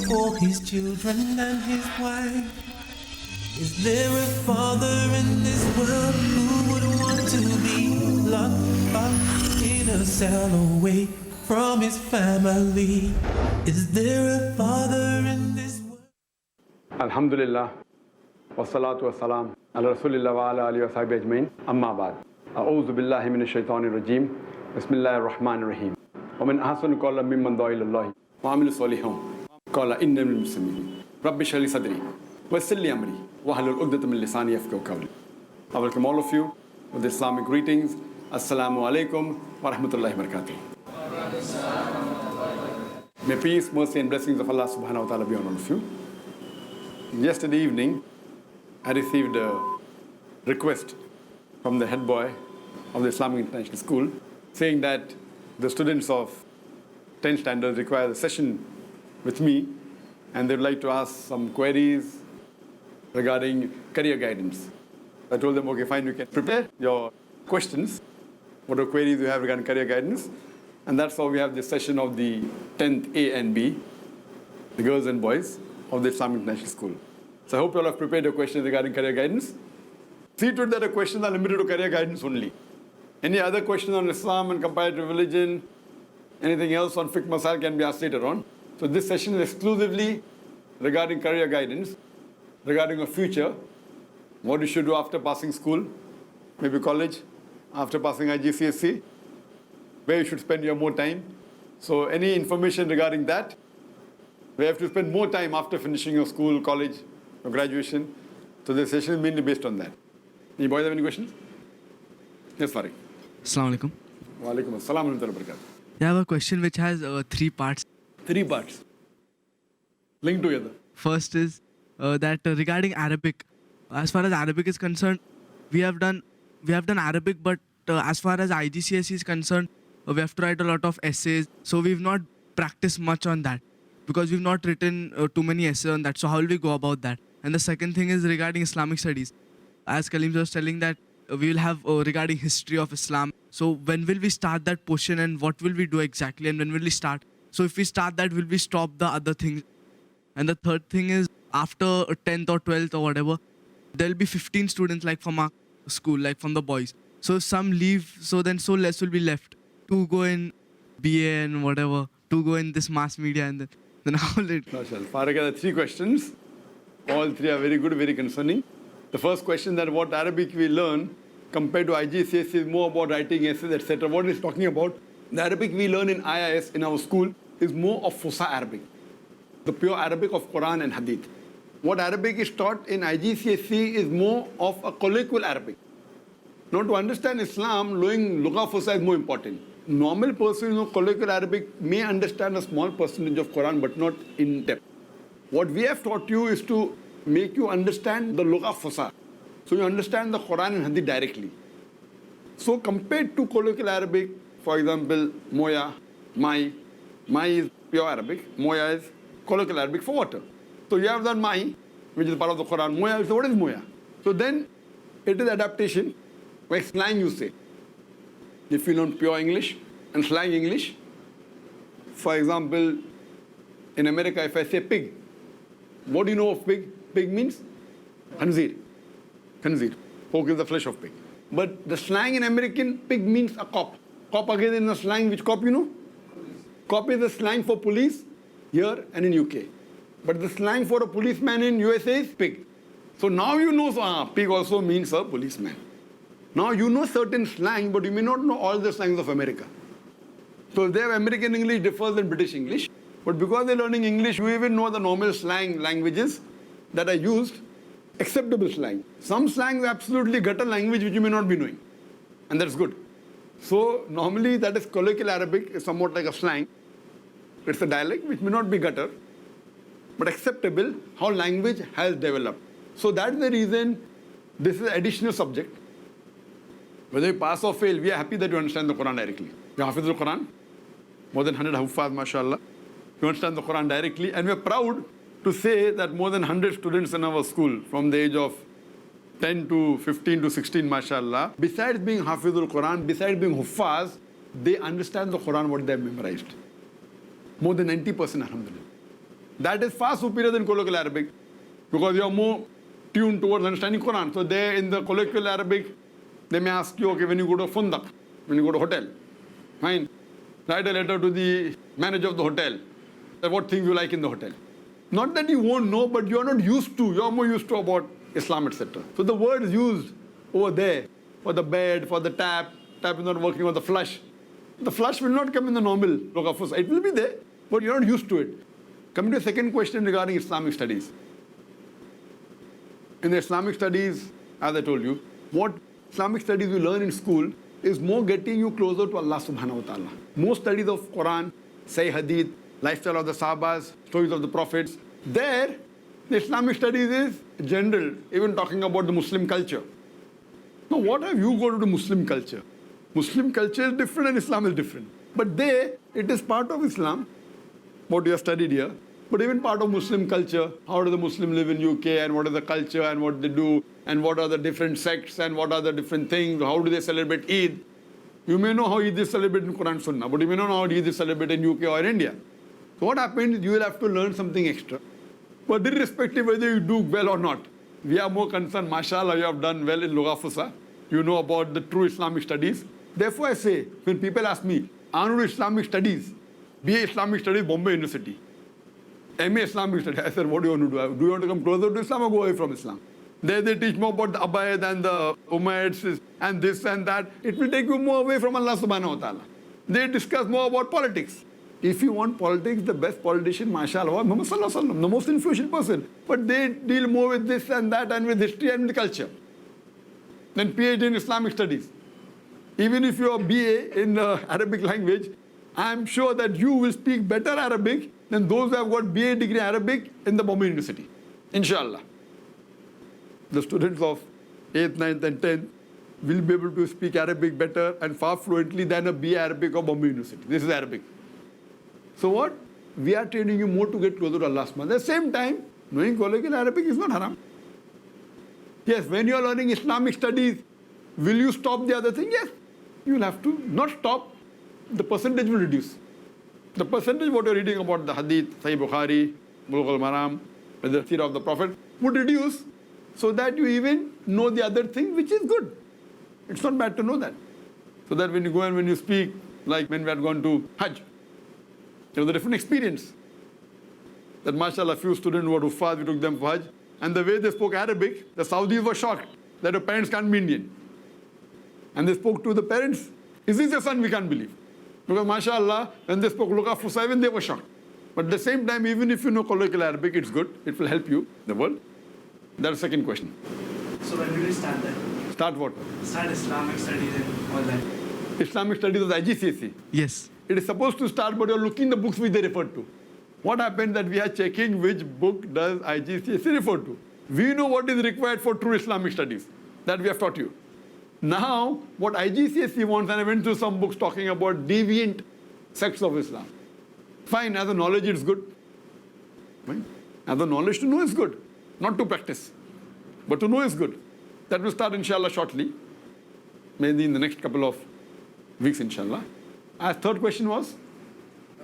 for his children and his wife. Is there a father in this world who would want to be locked up in a cell away from his family? Is there a father in this world? Alhamdulillah, wassalatu wassalam, ala rasulillah wa ala alihi wa sahbihi ajmain, amma ba'd. A'udhu billahi minash shaitanir rajim, bismillahir rahmanir rahim. Wa min ahsanu qawlan mimman da'a ila Allah wa amila salihan qala innani minal muslimin. Rabbi shrah li sadri wa yassir li amri wahlul 'uqdatam min lisani yafqahu qawli. I welcome all of you with Islamic greetings. Assalamu alaikum wa rahmatullahi wa barakatuh. May peace, mercy and blessings of Allah subhanahu wa ta'ala be on all of you. Yesterday evening, I received a request from the head boy of the Islamic International School saying that the students of 10th standard require a session with me and they'd like to ask some queries regarding career guidance. I told them, okay, fine, you can prepare your questions, whatever queries you have regarding career guidance. And that's how we have this session of the 10th A and B, the girls and boys of the Islamic International School. So I hope you all have prepared your questions regarding career guidance. See to it that the questions are limited to career guidance only. Any other question on Islam and comparative religion, anything else on fiqh masal can be asked later on. So this session is exclusively regarding career guidance, regarding your future, what you should do after passing school, maybe college, after passing IGCSE, where you should spend your more time. So any information regarding that, we have to spend more time after finishing your school, college, or graduation. So this session is mainly based on that. Any boys have any questions? Yes, Farid. Assalamu alaikum. Wa alaikum assalam wa rahmatullahi wa barakatuh. I have a question which has 3 parts. 3 parts. Linked together. First is that regarding Arabic, as far as Arabic is concerned, we have done Arabic, but as far as IGCSE is concerned, we have to write a lot of essays. So we've not practiced much on that because we've not written too many essays on that. So how will we go about that? And the second thing is regarding Islamic studies. As Kaleem was telling that we will have regarding history of Islam. So when will we start that portion and what will we do exactly and when will we start? So if we start that, will we stop the other things? And the third thing is after 10th or 12th or whatever, there will be 15 students like from our school, like from the boys. So if some leave, so then so less will be left to go in BA and whatever, to go in this mass media and then how will it? Farag has 3 questions. All 3 are very good, very concerning. The first question that what Arabic we learn compared to IGCSE is more about writing essays, etc. What he's talking about, the Arabic we learn in IIS in our school is more of Fusa Arabic, the pure Arabic of Quran and Hadith. What Arabic is taught in IGCSE is more of a colloquial Arabic. Now to understand Islam, knowing Lugha Fusa is more important. Normal person who knows colloquial Arabic may understand a small percentage of Quran but not in depth. What we have taught you is to make you understand the Lugha Fusa. So you understand the Quran and Hadith directly. So compared to colloquial Arabic, for example, Moya, Mai is pure Arabic, Moya is colloquial Arabic for water. So you have that Mai, which is part of the Quran. Moya, so what is Moya? So then it is adaptation, like slang you say. If you learn pure English and slang English, for example, in America, if I say pig, what do you know of pig? Pig means khanzir. Khanzir. Pork is the flesh of pig. But the slang in American, pig means a cop. Cop again in the slang, which cop you know? Cop is the slang for police here and in UK. But the slang for a policeman in USA is pig. So now you know pig also means a policeman. Now you know certain slang, but you may not know all the slangs of America. So their American English differs than British English. But because they're learning English, you even know the normal slang languages that are used, acceptable slang. Some slang is absolutely gutter language which you may not be knowing. And that's good. So normally that is colloquial Arabic, is somewhat like a slang. It's a dialect which may not be gutter, but acceptable how language has developed. So that's the reason this is an additional subject. Whether you pass or fail, we are happy that you understand the Quran directly. You Hafiz the Quran, more than 100 Huffaz, mashallah. You understand the Quran directly, and we are proud to say that more than 100 students in our school from the age of 10 to 15 to 16, mashallah, besides being Hafizul Quran, besides being Huffaz, they understand the Quran what they have memorized. More than 90%, alhamdulillah. That is far superior than colloquial Arabic because you are more tuned towards understanding Quran. So there in the colloquial Arabic, they may ask you, okay, when you go to a fundak, when you go to a hotel, fine, write a letter to the manager of the hotel, that what things you like in the hotel. Not that you won't know, but you are not used to, you are more used to about Islam, etc. So the words used over there for the bed, for the tap is not working, or the flush. The flush will not come in the normal Lugha Fusha. It will be there, but you're not used to it. Coming to the second question regarding Islamic studies. In the Islamic studies, as I told you, what Islamic studies you learn in school is more getting you closer to Allah subhanahu wa ta'ala. Most studies of Quran, Sahih Hadith, lifestyle of the Sahabas, stories of the prophets. There, the Islamic studies is general, even talking about the Muslim culture. Now, what have you got to do Muslim culture? Muslim culture is different and Islam is different. But there, it is part of Islam, what you have studied here, but even part of Muslim culture. How do the Muslims live in UK and what is the culture and what they do and what are the different sects and what are the different things, how do they celebrate Eid. You may know how Eid is celebrated in Quran Sunnah, but you may not know how Eid is celebrated in UK or in India. So what happens, you will have to learn something extra. But irrespective whether you do well or not, we are more concerned, mashallah, you have done well in Lugha Fusha. You know about the true Islamic studies. Therefore I say, when people ask me, I want to do Islamic studies, BA Islamic Studies, Bombay University, MA Islamic Studies, I said, what do you want to do? Do you want to come closer to Islam or go away from Islam? There they teach more about the Abayad and the Umayyads and this and that. It will take you more away from Allah subhanahu wa ta'ala. They discuss more about politics. If you want politics, the best politician, mashallah, Muhammad sallallahu alaihi wasallam, the most influential person. But they deal more with this and that and with history and with the culture. Then PhD in Islamic studies. Even if you are BA in Arabic language, I am sure that you will speak better Arabic than those who have got BA degree Arabic in the Bombay University. Inshallah. The students of 8th, 9th and 10th will be able to speak Arabic better and far fluently than a BA Arabic of Bombay University. This is Arabic. So what? We are training you more to get closer to Allah subhanahu wa ta'ala. At the same time, knowing colloquial Arabic is not haram. Yes, when you are learning Islamic studies, will you stop the other thing? Yes. You will have to not stop, the percentage will reduce. The percentage what you are reading about the Hadith, Sahih Bukhari, Bulugh al-Maram, the Seerah of the Prophet would reduce so that you even know the other thing, which is good. It's not bad to know that. So that when you go and when you speak, like when we had gone to Hajj, it was a different experience. That mashallah, few students who were Huffaz, we took them for Hajj, and the way they spoke Arabic, the Saudis were shocked that your parents can't be Indian. And they spoke to the parents, is this your son? We can't believe. Because mashallah, when they spoke Lugha Fusha, even they were shocked. But at the same time, even if you know colloquial Arabic, it's good. It will help you, the world. That's the second question. So when did we start that? Start what? Start Islamic studies and all that. Islamic studies of the IGCSE. Yes. It is supposed to start, but you're looking the books which they refer to. What happened that we are checking which book does IGCSE refer to. We know what is required for true Islamic studies. That we have taught you. Now, what IGCSE wants, and I went through some books talking about deviant sects of Islam. Fine, as a knowledge it's good. Fine. As a knowledge to know is good. Not to practice. But to know is good. That will start inshallah shortly. Maybe in the next couple of weeks inshallah. Our third question was?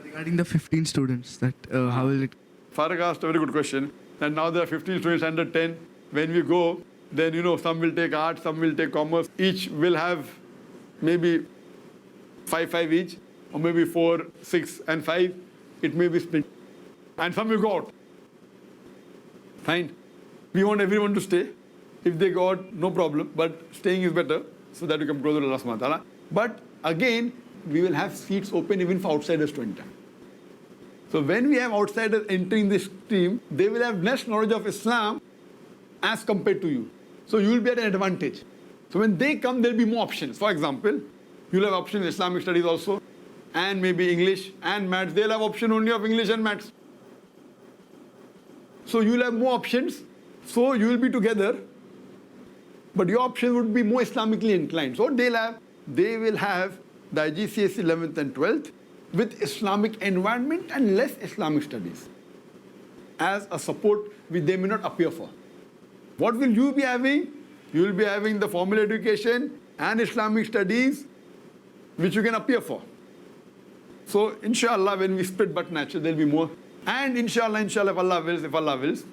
Regarding the 15 students, that how will it? Farag asked a very good question. And now there are 15 students under 10. When we go, then you know some will take art, some will take commerce. Each will have maybe 5 each, or maybe 4, 6 and 5. It may be split. And some will go out. Fine. We want everyone to stay. If they go out, no problem. But staying is better, so that we come closer to Allah subhanahu wa ta'ala. But again, we will have seats open even for outsiders to enter. So when we have outsiders entering this stream, they will have less knowledge of Islam as compared to you. So you will be at an advantage. So when they come, there will be more options. For example, you will have option in Islamic studies also, and maybe English and maths. They will have option only of English and maths. So you will have more options. So you will be together. But your option would be more Islamically inclined. So they will have the IGCSE 11th and 12th with Islamic environment and less Islamic studies as a support which they may not appear for. What will you be having? You will be having the formal education and Islamic studies which you can appear for. So inshallah, when we split but naturally, there will be more And inshallah, if Allah wills,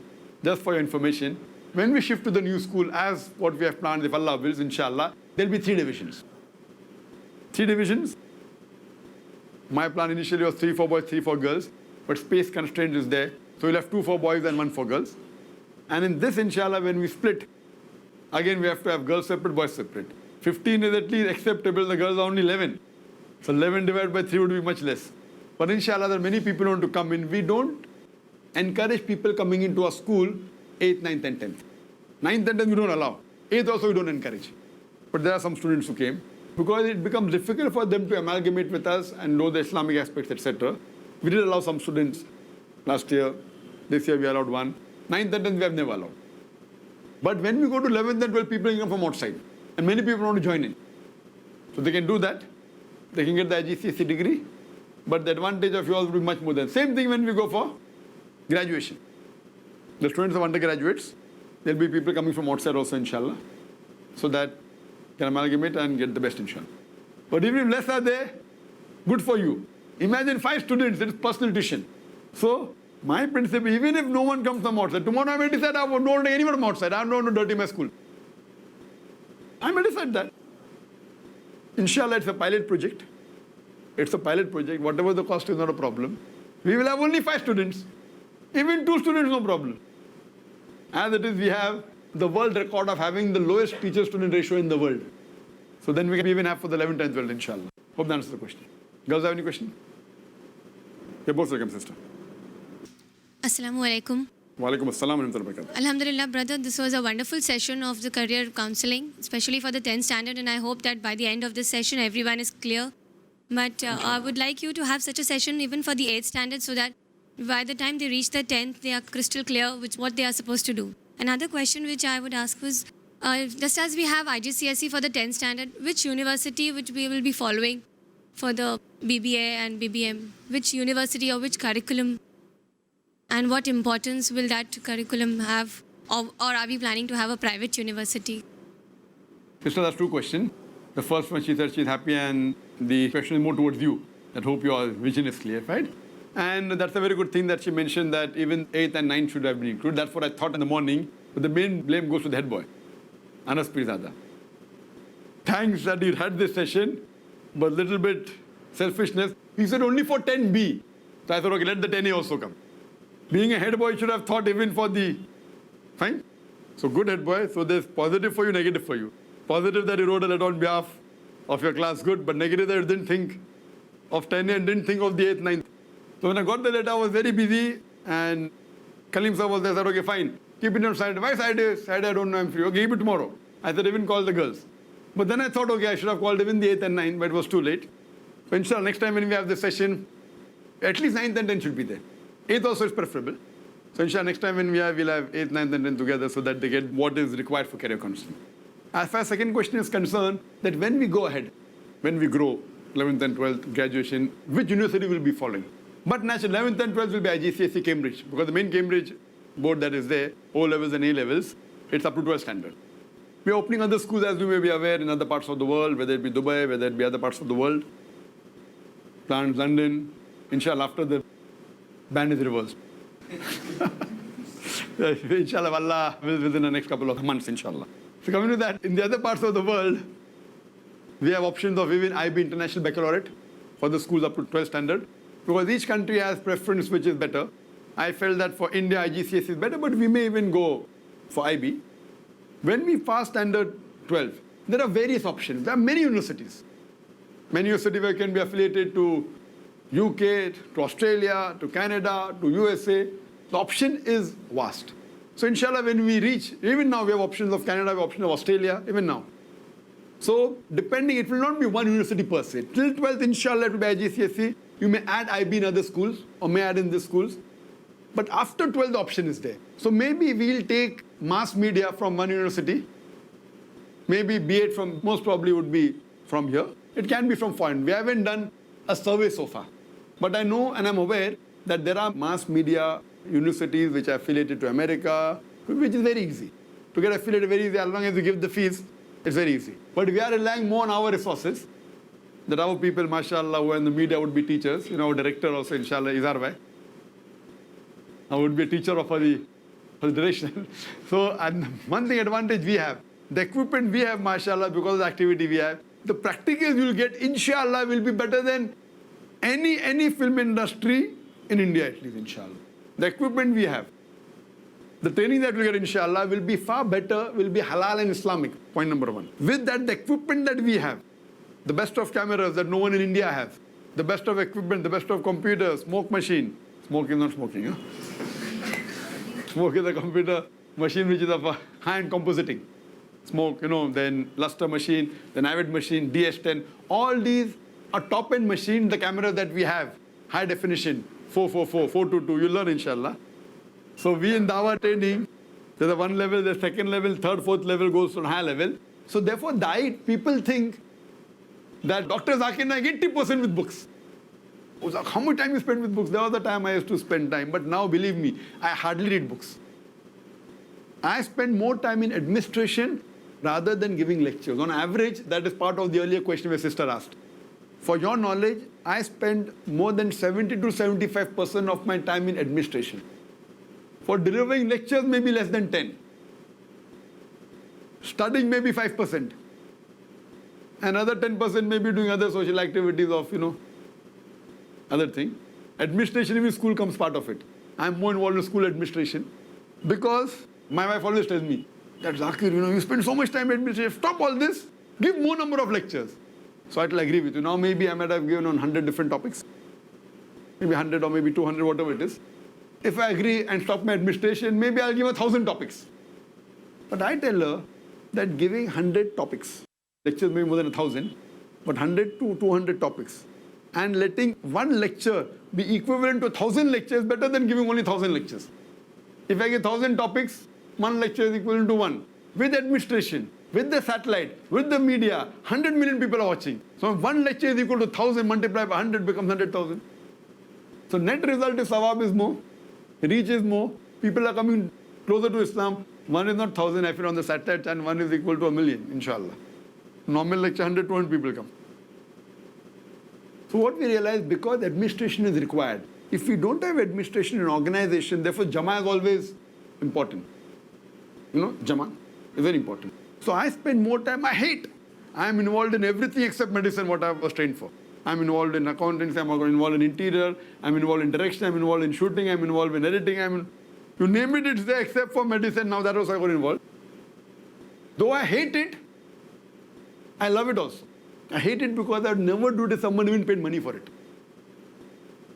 just for your information, when we shift to the new school, as what we have planned, if Allah wills, inshallah, there'll be 3 divisions. 3 divisions. My plan initially was 3 for boys, 3 for girls, but space constraint is there. So we'll have 2 for boys and 1 for girls. And in this, inshallah, when we split, again we have to have girls separate, boys separate. 15 is at least acceptable, the girls are only 11. So 11 divided by 3 would be much less. But inshallah, there are many people who want to come in. We don't encourage people coming into our school 8th, 9th and 10th. 9th and 10th we don't allow. 8th also we don't encourage. But there are some students who came. Because it becomes difficult for them to amalgamate with us and know the Islamic aspects, etc. We did allow some students last year. This year we allowed 1. 9th and 10th we have never allowed. But when we go to 11th and 12th, people come from outside. And many people want to join in. So they can do that. They can get the IGCSE degree. But the advantage of yours will be much more than. Same thing when we go for graduation. The students of undergraduates, there will be people coming from outside also, inshallah. So that can amalgamate and get the best, inshallah. But even if less are there, good for you. Imagine 5 students, it is personal tuition. So, my principle, even if no one comes from outside, tomorrow I may decide I don't want anyone from outside. I don't want to dirty my school. I may decide that. Inshallah, it's a pilot project. It's a pilot project. Whatever the cost is not a problem. We will have only 5 students. Even 2 students, no problem. As it is, we have the world record of having the lowest teacher-student ratio in the world. So then we can even have for the 11th and 12th, inshallah. Hope that answers the question. Girls have any question? You're both welcome, sister. Assalamu alaikum. Wa alaikum assalam wa rahmatullahi wa barakatuh. Alhamdulillah, brother, this was a wonderful session of the career counseling, especially for the 10th standard, and I hope that by the end of this session, everyone is clear. But I would like you to have such a session even for the 8th standard so that by the time they reach the 10th, they are crystal clear with what they are supposed to do. Another question which I would ask was, just as we have IGCSE for the 10th standard, which university which we will be following for the BBA and BBM? Which university or which curriculum? And what importance will that curriculum have? Or are we planning to have a private university? Sister, that's 2 questions. The first one, she said she's happy, and the question is more towards you. That hope your vision is clear, right? And that's a very good thing that she mentioned that even 8th and 9th should have been included. That's what I thought in the morning. But the main blame goes to the head boy, Anas Pirzada. Thanks that he had this session, but little bit selfishness. He said only for 10B. So I thought, okay, let the 10A also come. Being a head boy, should have thought even for the... Fine? So good head boy. So there's positive for you, negative for you. Positive that you wrote a letter on behalf of your class, good. But negative that you didn't think of 10A and didn't think of the 8th, 9th. So when I got the letter, I was very busy, and Kalim sir was there. I said, okay, fine. Keep it on Saturday. Why Saturday? Saturday, I don't know, I'm free. Okay, keep it tomorrow. I said, even call the girls. But then I thought, okay, I should have called even the 8th and 9th, but it was too late. So inshallah, next time when we have this session, at least 9th and 10th should be there. 8th also is preferable. So inshallah, next time when we have, we'll have 8th, 9th and 10th together so that they get what is required for career counseling. As far as second question is concerned, that when we go ahead, when we grow, 11th and 12th, graduation, which university will be following? But naturally, 11th and 12th will be IGCSE Cambridge, because the main Cambridge board that is there, O levels and A levels, it's up to 12th standard. We are opening other schools, as you may be aware, in other parts of the world, whether it be Dubai, whether it be other parts of the world. Plans London, inshallah, after the ban is reversed. Inshallah, Allah will within the next couple of months, inshallah. So coming to that, in the other parts of the world, we have options of even IB International Baccalaureate for the schools up to 12th standard. Because each country has preference which is better. I felt that for India, IGCSE is better, but we may even go for IB. When we pass standard 12, there are various options. There are many universities. Many universities where can be affiliated to UK, to Australia, to Canada, to USA. The option is vast. So inshallah, when we reach, even now we have options of Canada, we have options of Australia, even now. So depending, it will not be one university per se. Till 12th, inshallah, it will be IGCSE. You may add IB in other schools, or may add in these schools. But after 12th, the option is there. So maybe we'll take mass media from one university. Maybe B.Ed from, most probably would be from here. It can be from foreign. We haven't done a survey so far. But I know and I'm aware that there are mass media universities which are affiliated to America, which is very easy. To get affiliated very easy, as long as you give the fees, it's very easy. But we are relying more on our resources. That our people, mashallah, who are in the media would be teachers. You know, our director also, inshallah, Izar bhai. I would be a teacher for the duration. So, and one thing advantage we have, the equipment we have, mashallah, because of the activity we have, the practicals you will get, inshallah, will be better than any film industry in India, at least, inshallah. The equipment we have, the training that we get, inshallah, will be far better, will be halal and Islamic, point number one. With that, the equipment that we have, the best of cameras that no one in India has, the best of equipment, the best of computers, smoke machine. Smoke is not smoking, huh? Smoke is a computer machine which is of a high-end compositing. Smoke, then luster machine, then Avid machine, DS10. All these are top-end machines, the cameras that we have. High definition, 444, 422, you learn inshallah. So we in Dawa training, there's a one level, the second level, third, fourth level goes to a high level. So therefore, people think that Dr. Zakir Naik 80% with books. How much time you spend with books? There was a time I used to spend time, but now believe me, I hardly read books. I spend more time in administration rather than giving lectures. On average, that is part of the earlier question my sister asked. For your knowledge, I spend more than 70 to 75% of my time in administration. For delivering lectures, maybe less than 10. Studying maybe 5%. Another 10% maybe doing other social activities of, other thing. Administration in school comes part of it. I'm more involved in school administration because my wife always tells me that Zakir, you spend so much time in administration, stop all this, give more number of lectures. So I will agree with you. Now maybe I might have given on 100 different topics. Maybe 100 or maybe 200, whatever it is. If I agree and stop my administration, maybe I'll give 1,000 topics. But I tell her that giving 100 topics, lectures maybe more than 1,000, but 100 to 200 topics, and letting one lecture be equivalent to 1,000 lectures better than giving only 1,000 lectures. If I give 1,000 topics, one lecture is equivalent to one. With administration, with the satellite, with the media, 100 million people are watching. So if one lecture is equal to 1,000 multiplied by 100 becomes 100,000. So net result is sawab is more, reach is more, people are coming closer to Islam. One is not 1,000 if you're on the satellite and one is equal to 1,000,000, inshallah. Normal lecture 100, 200 people come. So what we realize, because administration is required, if we don't have administration in organization, therefore Jama is always important. Jama is very important. So I spend more time, I am involved in everything except medicine, what I was trained for. I'm involved in accounting, I'm involved in interior, I'm involved in direction, I'm involved in shooting, I'm involved in editing, you name it, it's there except for medicine, now that also I got involved. Though I hate it, I love it also. I hate it because I would never do it if someone even paid money for it.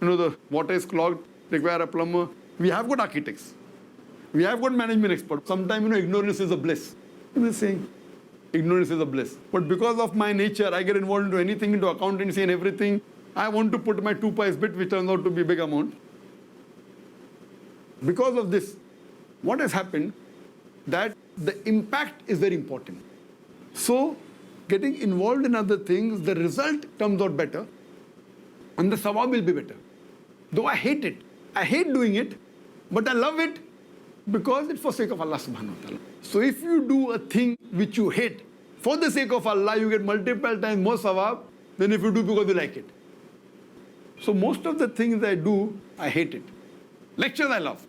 The water is clogged, require a plumber. We have got architects. We have got management experts. Sometimes, ignorance is a bliss. I'm just saying, ignorance is a bliss. But because of my nature, I get involved into anything, into accountancy and everything. I want to put my 2 pice bit, which turns out to be a big amount. Because of this, what has happened, that the impact is very important. So, getting involved in other things, the result comes out better and the sawab will be better. Though I hate it. I hate doing it, but I love it because it's for sake of Allah subhanahu wa ta'ala. So if you do a thing which you hate, for the sake of Allah, you get multiple times more sawab than if you do because you like it. So most of the things I do, I hate it. Lectures I love.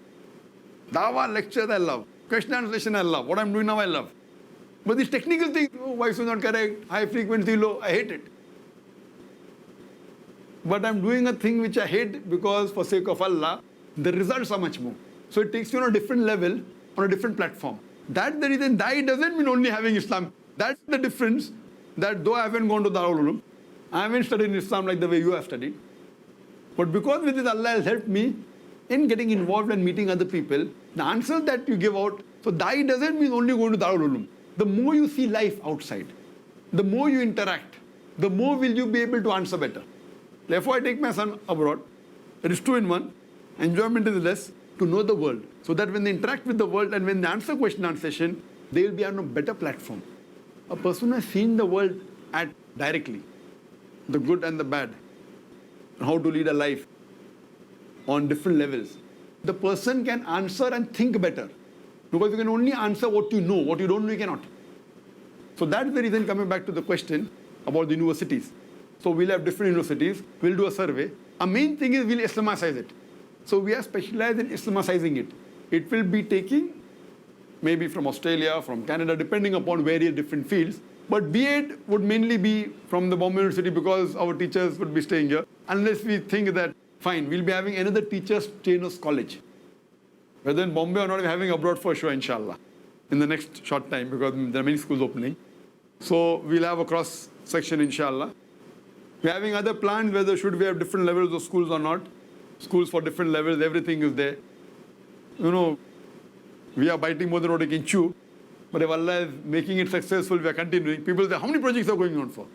Dawah lectures I love. Question and answer session I love. What I'm doing now I love. But these technical things, voice is not correct, high frequency, low, I hate it. But I'm doing a thing which I hate because for sake of Allah, the results are much more. So it takes you on a different level, on a different platform. That's the reason Dai doesn't mean only having Islam. That's the difference, that though I haven't gone to Darul Ulum, I haven't studied Islam like the way you have studied. But because with this Allah has helped me in getting involved and meeting other people, the answers that you give out, so Dai doesn't mean only going to Darul Ulum. The more you see life outside, the more you interact, the more will you be able to answer better. Therefore, I take my son abroad. It is 2 in 1. Enjoyment is less, to know the world. So that when they interact with the world and when they answer question and answer session, they will be on a better platform. A person who has seen the world directly, the good and the bad, how to lead a life on different levels. The person can answer and think better. Because you can only answer what you know. What you don't know, you cannot. So that's the reason, coming back to the question about the universities. So we'll have different universities. We'll do a survey. Our main thing is we'll Islamicize it. So we are specialized in Islamicizing it. It will be taking maybe from Australia, from Canada, depending upon various different fields. But B.Ed would mainly be from the Bombay University because our teachers would be staying here. Unless we think that, fine, we'll be having another teachers trainers college. Whether in Bombay or not, we're having abroad for sure, inshallah, in the next short time because there are many schools opening. So we'll have a cross section, inshallah. We're having other plans whether should we have different levels of schools or not. Schools for different levels, everything is there. You know, we are biting more than what we can chew. But if Allah is making it successful, we are continuing. People say, how many projects are going on for?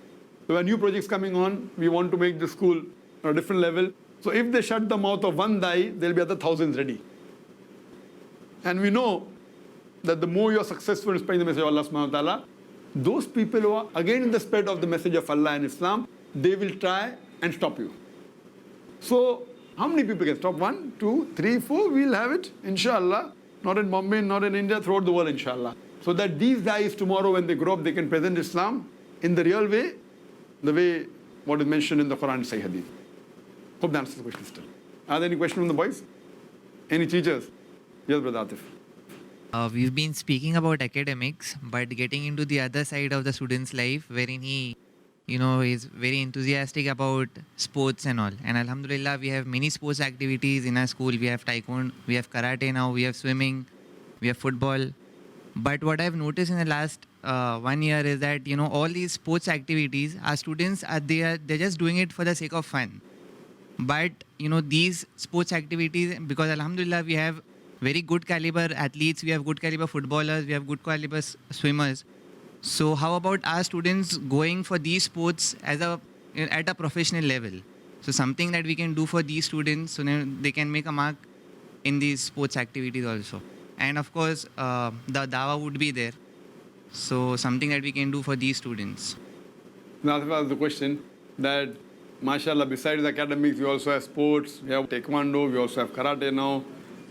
So when new projects coming on, we want to make the school on a different level. So if they shut the mouth of one dai, there'll be other thousands ready. And we know that the more you are successful in spreading the message of Allah subhanahu wa ta'ala, those people who are again in the spread of the message of Allah and Islam, they will try and stop you. So how many people can stop? 1, 2, 3, 4, we'll have it, inshallah. Not in Bombay, not in India, throughout the world, inshallah. So that these guys tomorrow when they grow up, they can present Islam in the real way, the way what is mentioned in the Quran and Sahih Hadith. Hope that answers the question still. Are there any questions from the boys? Any teachers? Yes, Brother Atif. We've been speaking about academics, but getting into the other side of the student's life, wherein he, is very enthusiastic about sports and all. And Alhamdulillah, we have many sports activities in our school. We have taekwondo, we have karate now, we have swimming, we have football. But what I've noticed in the last 1 year is that, all these sports activities, our students, they're just doing it for the sake of fun. But, these sports activities, because Alhamdulillah, we have very good caliber athletes, we have good caliber footballers, we have good caliber swimmers. So how about our students going for these sports at a professional level? So something that we can do for these students so they can make a mark in these sports activities also. And of course, the dawa would be there. So something that we can do for these students. Now, that's the question that, mashallah, besides academics, we also have sports, we have taekwondo, we also have karate now.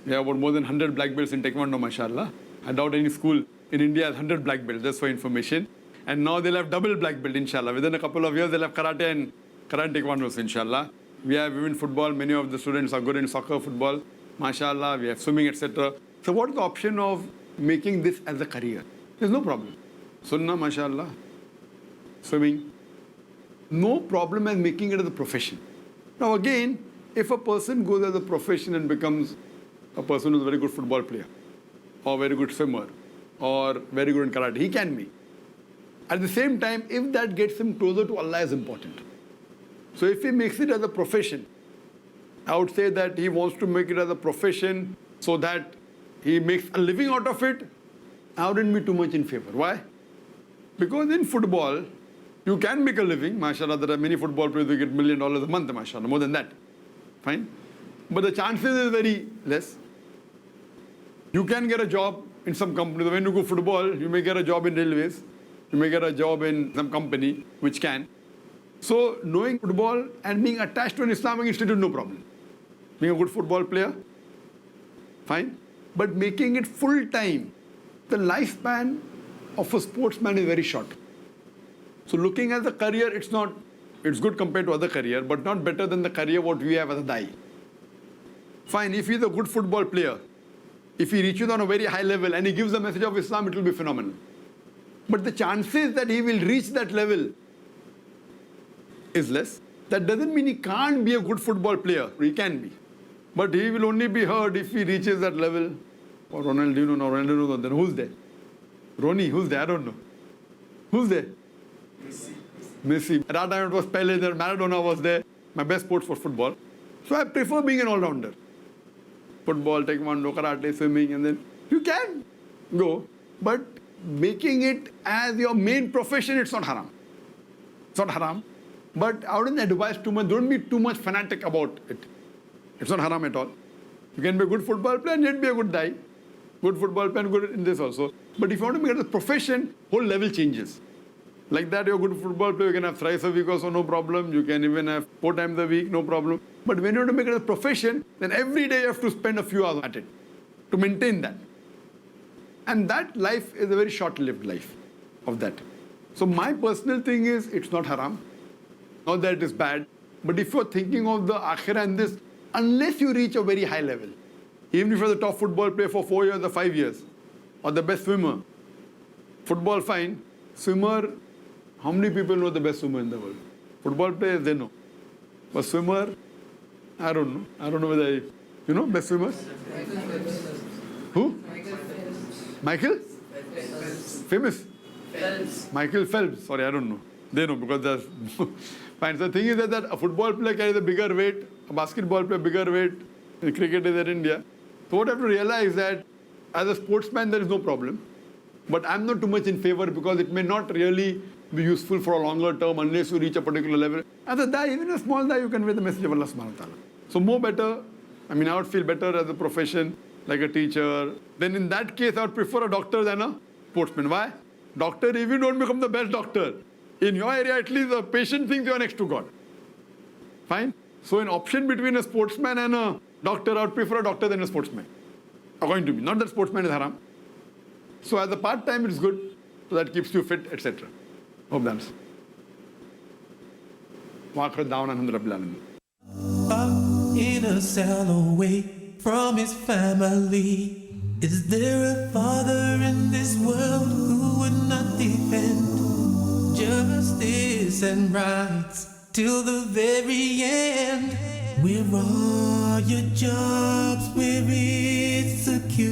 We have about more than 100 black belts in taekwondo, mashallah. I doubt any school in India has 100 black belts, just for information. And now they'll have double black belt, inshallah. Within a couple of years, they'll have karate and taekwondo, inshallah. We have women football. Many of the students are good in soccer, football, mashallah. We have swimming, etc. So what is the option of making this as a career? There's no problem. Sunnah, mashallah. Swimming. No problem as making it as a profession. Now again, if a person goes as a profession and becomes a person who's a very good football player, or very good swimmer, or very good in karate, he can be. At the same time, if that gets him closer to Allah is important. So if he makes it as a profession, I would say that he wants to make it as a profession so that he makes a living out of it, I wouldn't be too much in favor. Why? Because in football, you can make a living. MashaAllah, there are many football players who get $1 million a month, MashaAllah, more than that. Fine. But the chances is very less. You can get a job in some company. When you go football, you may get a job in railways. You may get a job in some company, which can. So knowing football and being attached to an Islamic institute, no problem. Being a good football player, fine. But making it full-time, the lifespan of a sportsman is very short. So looking at the career, it's good compared to other career, but not better than the career what we have as a dai. Fine, if he's a good football player, if he reaches on a very high level and he gives the message of Islam, it will be phenomenal. But the chances that he will reach that level is less. That doesn't mean he can't be a good football player. He can be. But he will only be heard if he reaches that level. Or Ronaldinho, no, Ronaldinho, then who's there? Ronnie, who's there? I don't know. Who's there? Messi. At that time it was Pele there, Maradona was there. My best sport was football. So I prefer being an all-rounder. Football, taekwondo, karate, swimming, and then you can go. But making it as your main profession, it's not haram. It's not haram. But I wouldn't advise too much. Don't be too much fanatic about it. It's not haram at all. You can be a good football player and yet be a good dai. Good football player and good in this also. But if you want to make it a profession, whole level changes. Like that, you're a good football player, you can have thrice a week also, no problem. You can even have 4 times a week, no problem. But when you want to make it a profession, then every day you have to spend a few hours at it to maintain that. And that life is a very short-lived life of that. So my personal thing is, it's not haram. Not that it is bad. But if you're thinking of the akhirah and this, unless you reach a very high level. Even if you're the top football player for 4 years or 5 years, or the best swimmer. Football, fine. Swimmer, how many people know the best swimmer in the world? Football players, they know. But swimmer, I don't know. I don't know whether you know best swimmers? Who? Michael? Famous? Michael Phelps. Sorry, I don't know. They know because that's fine. So the thing is that a football player carries a bigger weight, a basketball player bigger weight, and cricket is in India. So what I have to realize that as a sportsman there is no problem. But I'm not too much in favor because it may not really be useful for a longer term unless you reach a particular level. As a die, even a small die, you can convey the message of Allah subhanahu wa ta'ala. So more better, I mean I would feel better as a profession, like a teacher. Then in that case I would prefer a doctor than a sportsman. Why? Doctor, if you don't become the best doctor, in your area at least the patient thinks you are next to God. Fine? So an option between a sportsman and a doctor, I would prefer a doctor than a sportsman. According to me. Not that sportsman is haram. So as a part-time it's good, so that keeps you fit, etc. Hope that answers. Up in a cell away from his family. Is there a father in this world who would not defend justice and rights till the very end? Where are your jobs? Where is security?